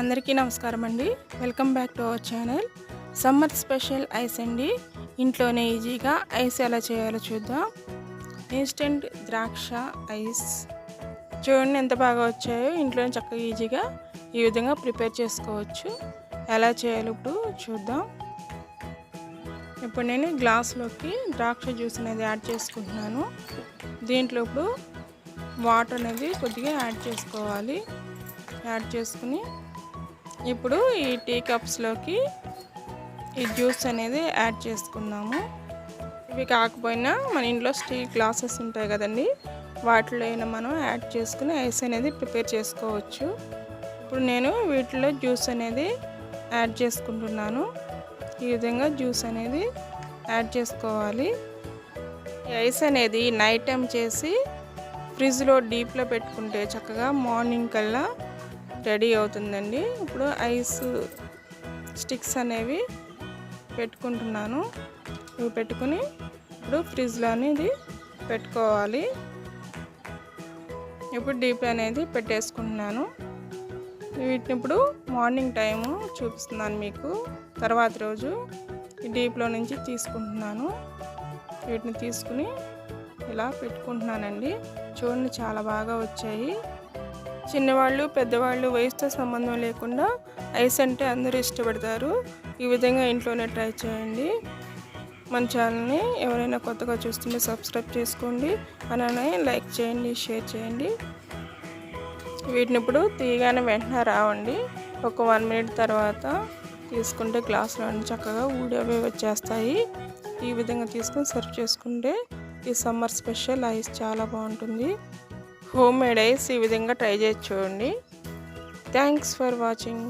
అందరికీ నమస్కారం అండి. Welcome back to our channel. Summer special ice అండి. ఇంట్లోనే ఈజీగా ఐస్ ఎలా చేయాలో చూద్దాం. ఇన్స్టెంట్ ద్రాక్ష ఐస్ చూడండి ఎంత బాగా వచ్చాయో. ఇంట్లోనే చక్కగా ఈజీగా ఈ విధంగా ప్రిపేర్ చేసుకోవచ్చు. ఎలా చేయాలో ఇప్పుడు చూద్దాం. ఇప్పుడు నేను గ్లాస్లోకి ద్రాక్ష జ్యూస్ అనేది యాడ్ చేసుకుంటున్నాను. దీంట్లో ఇప్పుడు వాటర్ అనేది కొద్దిగా యాడ్ చేసుకోవాలి. యాడ్ చేసుకుని ఇప్పుడు ఈ టీ కప్స్లోకి ఈ జ్యూస్ అనేది యాడ్ చేసుకున్నాము. ఇవి కాకపోయినా మన ఇంట్లో స్టీల్ గ్లాసెస్ ఉంటాయి కదండి, వాటిలో అయినా మనం యాడ్ చేసుకుని ఐస్ అనేది ప్రిపేర్ చేసుకోవచ్చు. ఇప్పుడు నేను వీటిలో జ్యూస్ అనేది యాడ్ చేసుకుంటున్నాను. ఈ విధంగా జ్యూస్ అనేది యాడ్ చేసుకోవాలి. ఈ ఐస్ అనేది నైట్ టైం చేసి ఫ్రిడ్జ్లో డీప్లో పెట్టుకుంటే చక్కగా మార్నింగ్ కల్లా రెడీ అవుతుందండి. ఇప్పుడు ఐస్ స్టిక్స్ అనేవి పెట్టుకుంటున్నాను. ఇవి పెట్టుకుని ఇప్పుడు ఫ్రిడ్జ్లో అనేది పెట్టుకోవాలి. ఇప్పుడు డీప్ అనేది పెట్టేసుకుంటున్నాను. వీటిని ఇప్పుడు మార్నింగ్ టైము చూపిస్తున్నాను మీకు. తర్వాత రోజు ఈ డీప్లో నుంచి తీసుకుంటున్నాను. వీటిని తీసుకుని ఇలా పెట్టుకుంటున్నానండి. చూడండి చాలా బాగా వచ్చాయి. చిన్నవాళ్ళు పెద్దవాళ్ళు వయసుతో సంబంధం లేకుండా ఐస్ అంటే అందరూ ఇష్టపడతారు. ఈ విధంగా ఇంట్లోనే ట్రై చేయండి. మన ఛానల్ని ఎవరైనా కొత్తగా చూస్తుంటే సబ్స్క్రైబ్ చేసుకోండి, అలానే లైక్ చేయండి, షేర్ చేయండి. వీటిని ఇప్పుడు తీయగానే వెంటనే రావండి. ఒక 1 మినిట్ తర్వాత తీసుకుంటే గ్లాసులో చక్కగా ఊడేవి వచ్చేస్తాయి. ఈ విధంగా తీసుకొని సర్వ్ చేసుకుంటే ఈ సమ్మర్ స్పెషల్ ఐస్ చాలా బాగుంటుంది. హోమ్ మేడ్ ఐస్ ఈ విధంగా ట్రై చేసి చూడండి. Thanks for watching.